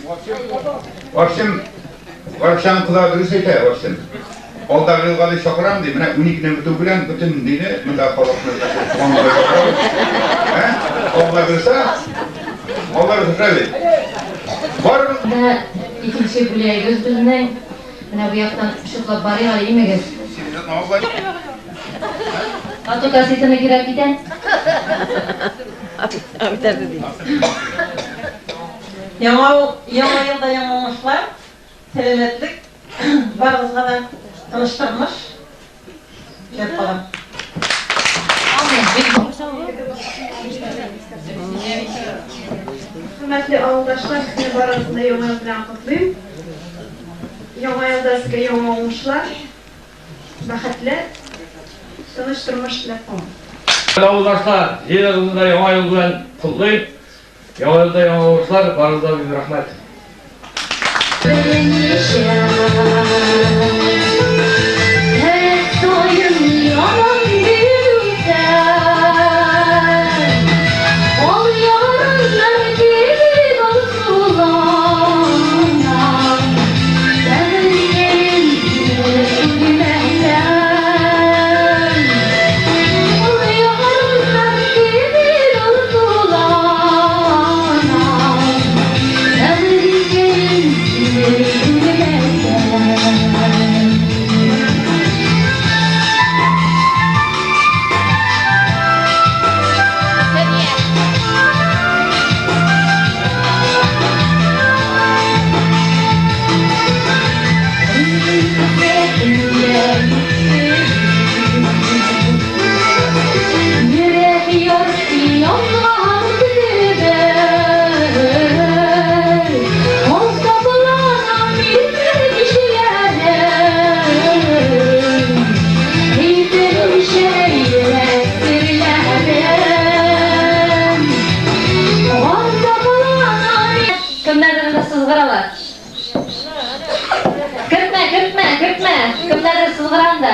Vakşam kulağı dürüst ete, vakşam. Olda kılgalı şokram deyim, 12'den bütün bütün deyini, müda kalakını tuğanları şokram. Olda kılsa, onları tutrabi. Var mı? İkinci bile göz bizden, bu yaktan şıkla bari hali yemeğiz. Atı kasitine girer giden. Яңа елда яңа уңышлар, сәламәтлек, барыгызга да тынычлык. Кеп калам. Hürmetli ağırdaşlar, sizinle barasında yaڭа ел bilen kutlayayım. Yaڭа yılda sizge yaڭa oңuşlar, бәхетле, тыныч тормыш tilep koyun. Ağırdaşlar, yılda yaڭа ел bilen kutlayayım. Yaڭa yılda yaڭa oңuşlar, barınızda bizim rahmet. Kimlerdir de sızgıralar? Kırpma. Kimlerdir sızgıran da?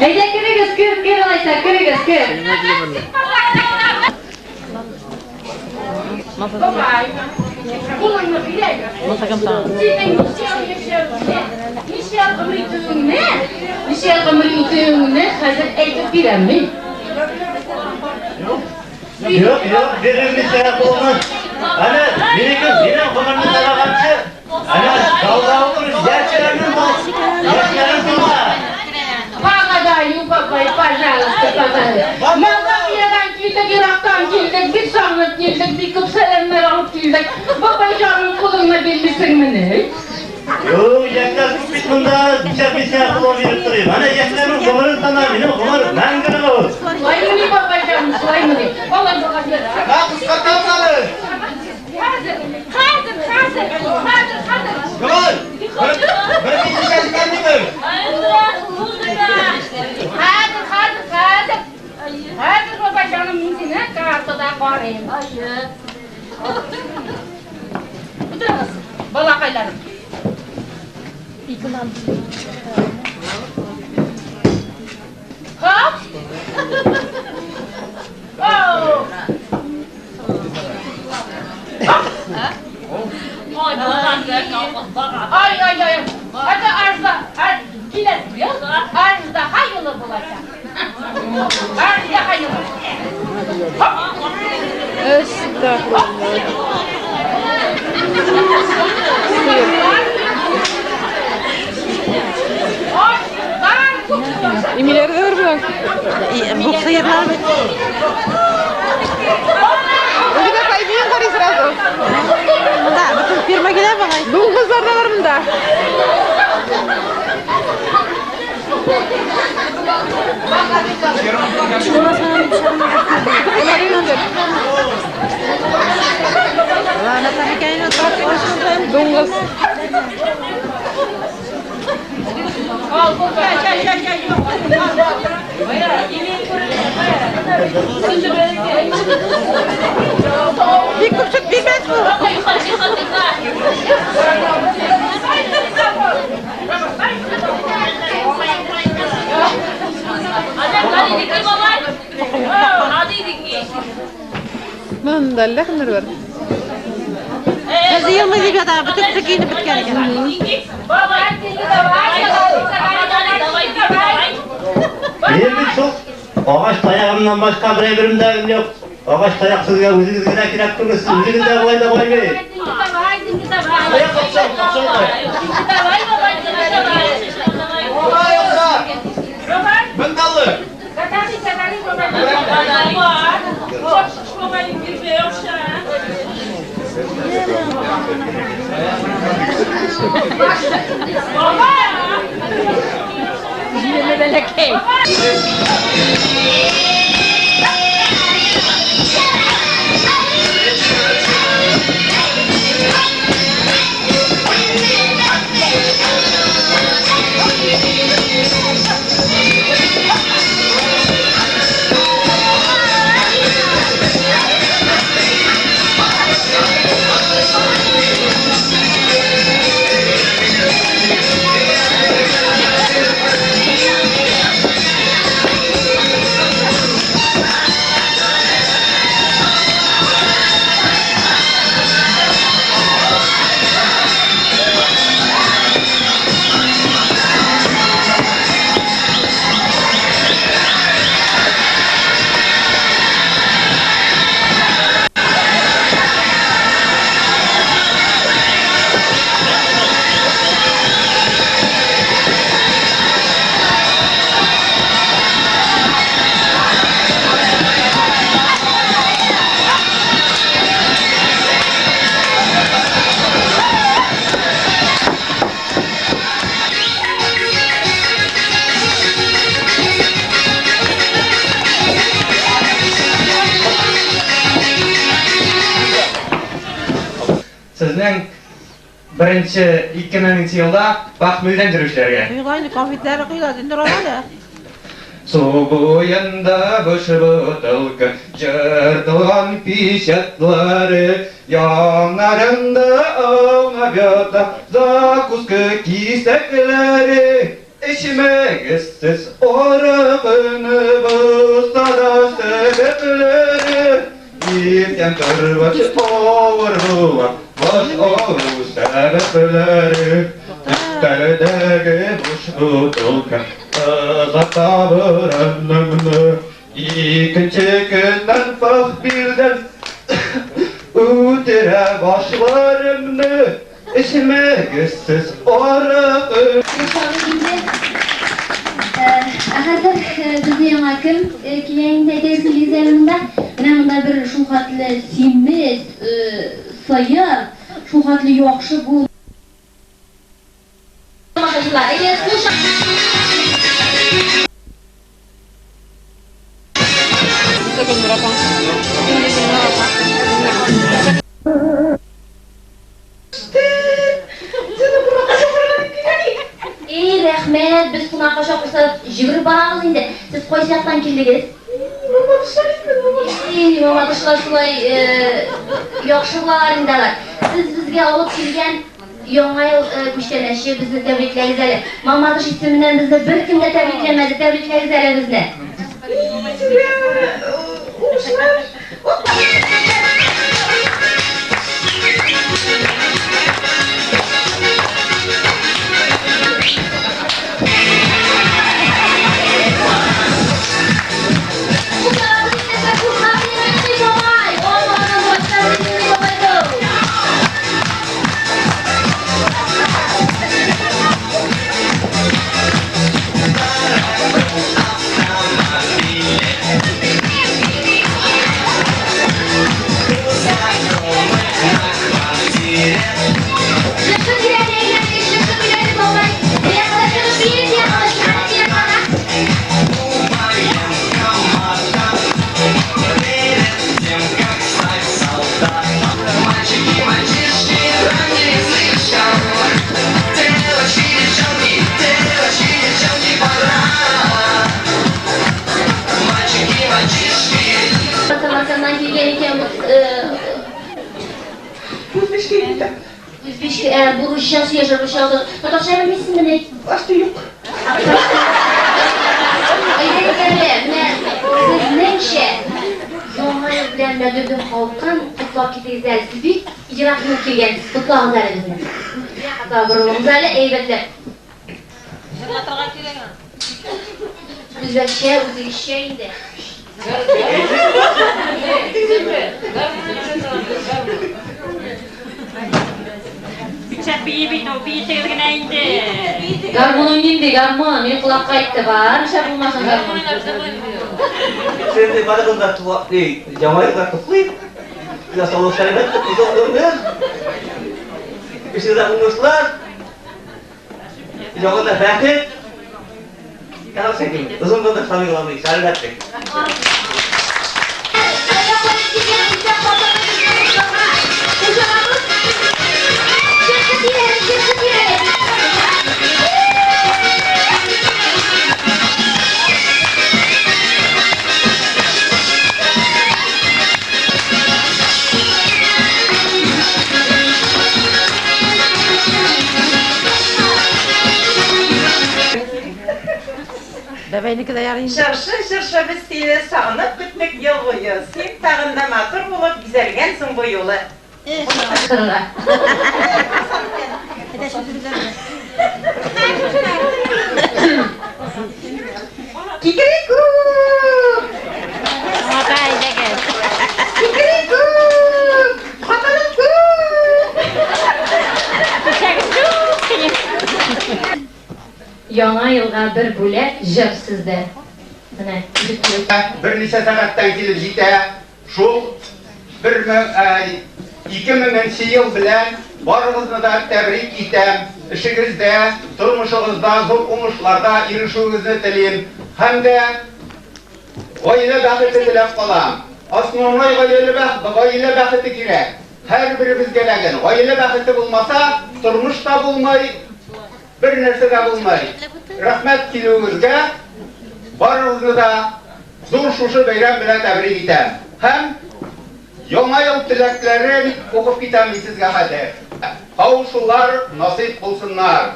Eyde kırıgız, kır olaysa, kırıgız, kır. Babay. Kullanma bile. Bir şey yapamıydığını hazır edip bilemem. Yok, verilmiş şey olmaz. Hani benim kumarını talakamçı. Hani dalga olmuş, yaşlarının var. Bağladayım babayı, pajağısı. Maldaviyadan girdik, Irak'tan girdik, bir sanlık girdik, bir kıp selamlar alıp girdik. Babay canım kulunla bilmişsin mi ne? Yok, yaşlar bitmiş bunda bir şey verip durayım. Hani yaşlarının kumarını sana, benim kumarım, ben gırım olur. Slaymını babay canım, slaymını. Vallahi babay. Ha, kıskatam sana. Hazır. Kemal, bana bir şey çıkardın mı? Hazır babay canım mümkün ha, kartıda koyayım. Oturamaz. Balakaylarım. Hop. Oh. Ay. Hadi arzda, gidelim ya. Arzda hayırlı bulacak. Arzda hayırlı. İmileri de var mı? Bu sıyırlar mı? Bir de kaybıyım var sırada. Bunda bütün firma gider bana. Bu kızlar da var bunda. Ana tabii ki aynı oturup Dunguz. bir küçük bir bez bu. Ben de leknir var. Kızı yılmaz gibi adam bütün sıkıyını bitken ekan. Benim bir çok ağaç tayağımdan başka bir evrimde yok. Ağaç tayaksız ya üzünüz gine kirek durursun. Üzünüz de kolayda koymayın. Ayak kopsan koy. Olay yoksa. Ben dallı. Sizning birinchi 2000-yilda baxt bildirishlarga. Uyğaylı konfetleri kıyla dindir ona da. Su boyunda boş bıtılgın Jırtılgan pişatları Yanlarında aunap yata Zakuskı kisekleri İşmegisiz orağını Bıstada sebepleri Yiğiten kırbaç oğurluğa Baş oğru sebepleri Üstlerdeki boş bıtılgın Azapta bırakımını İkinci günden fakbirden Ütüre başlarımını İşmegisiz orağını Hazır bizi yamakım kileyinde televizyon Bundan bir şu hatlı simiz, sayı, şu hatlı yokşu bu. Rahmet, biz kunaqaşa fırsat jibir baramız indi. Siz qo'ysaqdan keldingiz. Mama dışlar sulay yo'qshilar indalar. Siz bizga olib kelgan yangi yil kushlanışı bizni tabriklaringizlar. Mama dış ismidan bizni bir kim de tabriklamadi. Tabriklayingizlar bizni. Bu şans yaşamış oldu. Fotoğrafçı misin demek? Başta yok. Sizning yangi yil bilan Madudin xalqin qutlab ketingizlar. Siz buyuk ijro qilib kelgansiz. Qutlag'izlar bizni. Xato birovingizlarni aybatlab. O'zbekcha, o'zbekcha endi. Garmon o'ynaydi, garmon. Men quloqqa aytdi, barcha bo'lmasin garmon. Şimdi bana bunlar jamoalar toplayıp biraz oluşlar evet kutluyorlar. İşte unutlar. Jamoalar belki kalau saya gini, terus untuk kami kami saya lihat deh. Bebeğinki de yarın. Şırşı biz seni sağınıp gitmek yol boyu. Sen tağında matır bulup güzelgensin bu yolu. Aşkınlar. Kikiriku! Kikiriku! Bakalımku! Yangi yilga bir bo'lak jir sizda. Mana Bir necha soatdan kelib yetadi. Shu 2000 yil bilan barimizni da tabrik etam. İşinizde, turmuşunuzda, zo'r o'ngishlarda erishishingizini tilayman. Hamda oila baxti tilab qolaman. Osmonli oila baxti kerak. Har birimizga lagan. Oila baxti bo'lmasa, turmushda bo'lmaydi. Bir narsa da bo'lmaydi. Rahmat kelingizga. Barыгызны да зур шушы бәйрәм белән тәбрик итәм. Һәм яңа ел теләкләрен укып китәм сезгә хәзер. Кавышулар насыйп булсыннар.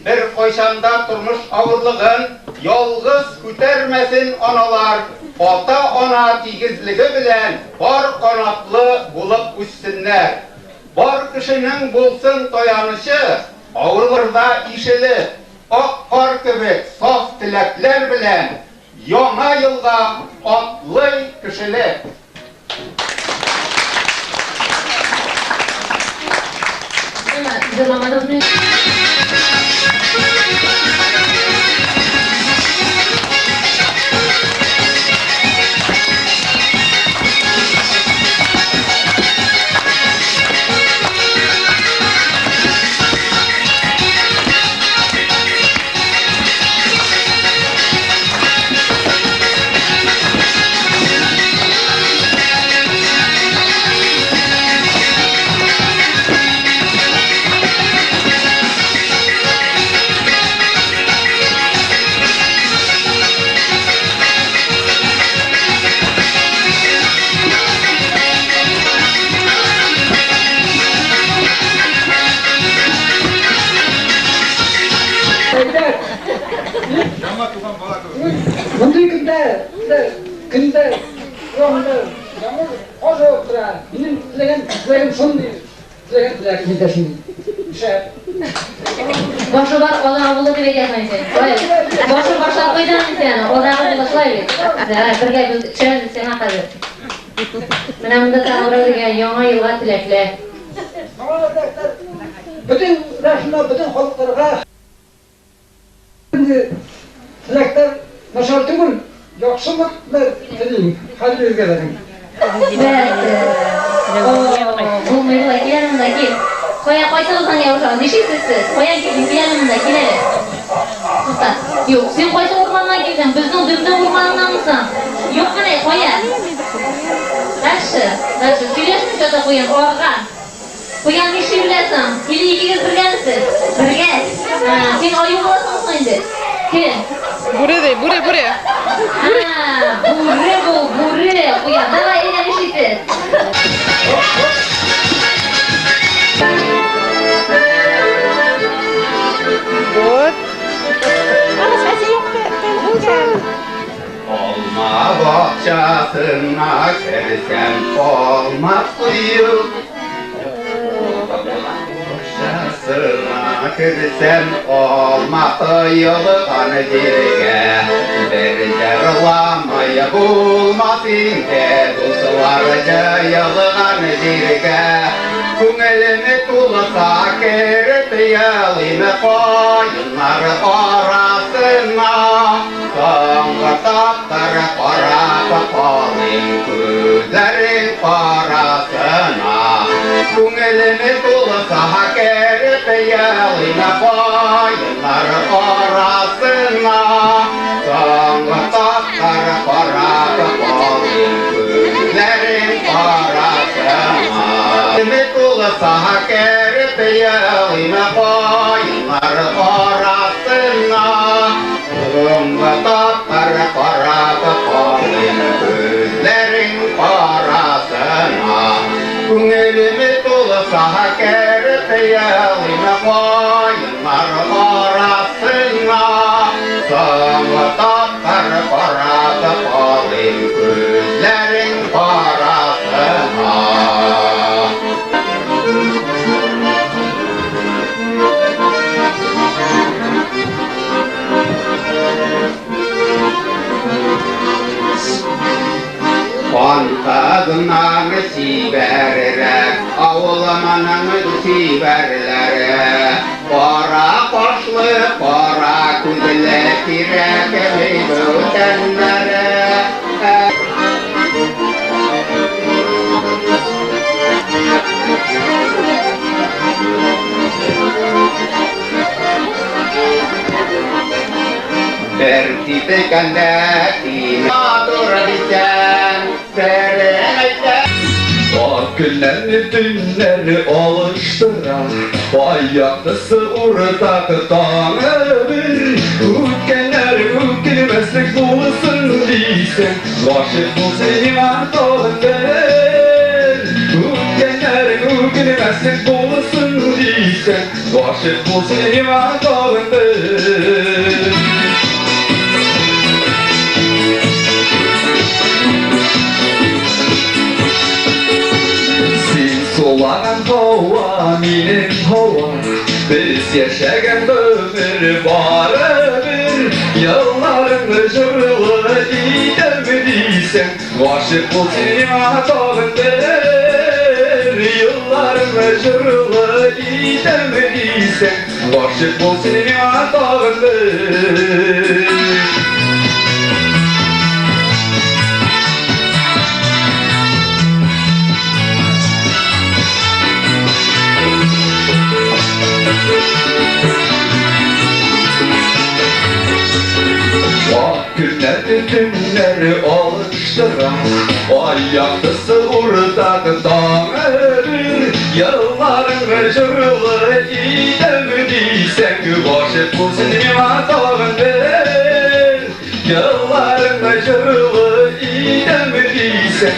Bir кайчанда тормыш авырлыгын ялгыз күтәрмәсен аналар. Ата-ана тигезлеге белән бар канатлы булып үссеннәр. Бар кешенең булсын таянычы, авырларда ишеле, ак кар кебек саф теләкләр белән яңа елга атлый кешелек. Bunday kunda yo'g'ida yomg'ir oqib turadi. Mening tilagim shunday. Tilagim yetashini. Boshi bor odam bo'ldi deb aytmaysan sen. Boshi boshlab qo'ydan sen, odamni boshlaylik. Birga tushamiz sen haqida. Mana bunda ta'mirlagan yangi yilga tilaklar. Bütün raşına, bütün halklara tilaklar başar tugul, yaxşılıklar diling, hal yergelerin. Bu mevzuaki yanımdaki koya koysa olsan yavrum, nişisiz, koya gibi yanımdaki ne? Usta, yok sen koysa ormandan girdin, bizden ormandan mısın? Yok ne koya? Taşı, söyleşmiş o da koyan, organ. Koyan işi bilesin, ili ikiniz birgensiz, birge. Sen ayı olasın şimdi. Kim? Buraya. Ha, buraya. Koyan, daha eline işitiz. Olma bahçasına kersem olmaz suyu. Bahçasına kersem olmaz yolgan dirge. Bir yarılamaya bulmasın de dostlarca yolgan dirge. Күңелеме тулса кереп ялыймы коюнлар арасына. Соңғы таптар карап калыйм күзләрен арасына. Күңелеме тулса кереп ялыймы коюнлар арасына. Соңғы таптар карап калыйм күзләрен арасына. Saha kerip yağıyma koyunlar arasına. Kurumla tatlar karap koyun gözlerin arasına. Күңелеме тулы saha kerip yağıyma koyunlar arasına. Soңғы tatlar karap koyun gözlerin arasına. Kantadından siberler, avlamanın siberleri. Kara kaşlı, kara kudle, tirek beybutenleri. Tertipe kandati matur biten serenayten. O günleri dünleri alıştıran ayaklısı ortak tanı bir. Ülkeler ülkeli meslek dolu Aşık bulsun iman doğundur Ötkenlerin ökülmezsin bulursun diysen Aşık bulsun iman doğundur Siz solanan hava, benim hava Biz yaşayan ömür var ömür Yılların jırılı idemliysen Aşık bulsun iman doğundur Yılların jırılı idemliysen Aşık bulsun iman doğundur Günleri tümleri alıştıran Ayaklısı urdadı dağırır Yılların jırılı idemliysen Aşık bulsun iman doğundur Yılların jırılı idemliysen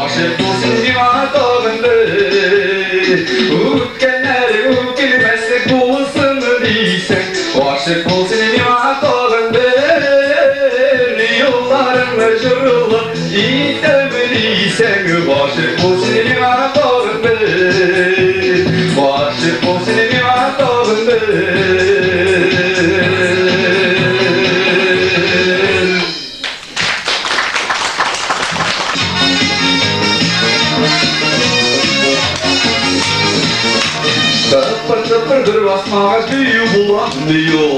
Aşık bulsun iman doğundur Ötkenleri ökülmezsin bulsun diysen Aşık bulsun iman doğundur Yılların jırılı idemliysen Aşık bulsun iman doğundur Aşık bulsun iman doğundur Tıpır basmağız büyü bulan diyor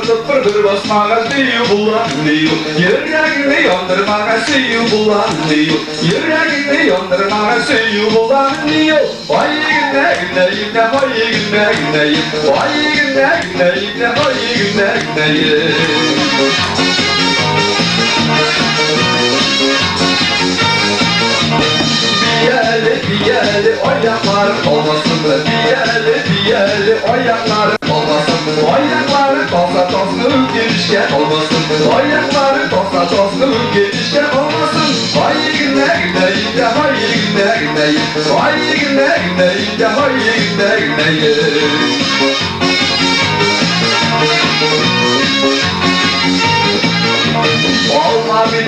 Tıpır basmağız büyü bulan diyor Yüreğini yandırmağız suyu bulan diyor Yüreğini yandırmağız suyu bulan diyor Vay günde günde günde vay günde günde Vay günde günde günde vay günde günde Biyeli ayaklarım olmasın Biyeli ayaklarım olmasın Ayaklarım toza tozlu gelişken olmasın Ayaklarım toza tozlu gelişken olmasın Vay günde günde günde vay günde günde Vay günde günde günde vay günde günde Olma bir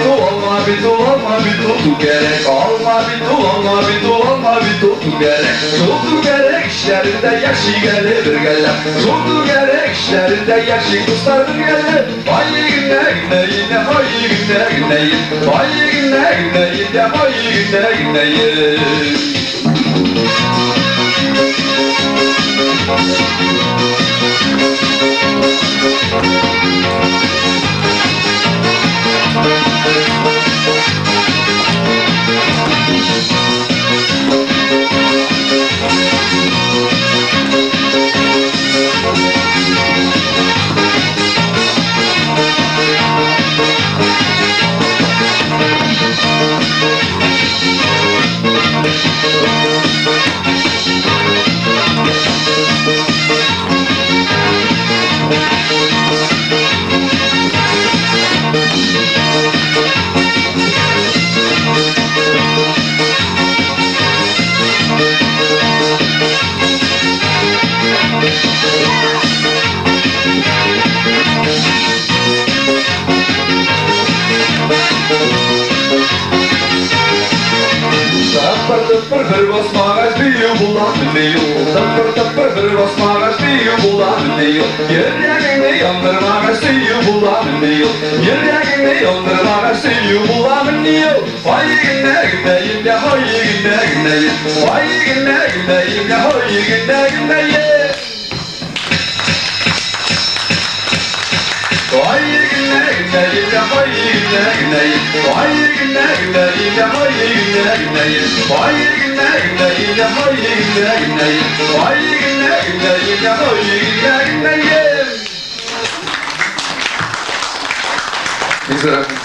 tu gerek Olma bir tu gerek Şuldu gerek işlerinde yaşı gelir bir gelir Şuldu gerek işlerinde yaşı kustar bir gelir Vay günde günde yine vay günde günde Vay günde günde yine vay günde günde Tıpır bir basmağız büyü bulan diyor Tıpır bir basmağız büyü bulan diyor Yüreğini yandırmağız suyu bulan diyor Yüreğini yandırmağız suyu bulan diyor Vay günde günde günde vay günde günde Vay günde günde günde vay günde günde Vay günde günde günde vay günde günde Vay günde günde günde vay günde günde Vay günde günde günde vay günde günde Vay günde günde günde vay günde günde Güzel.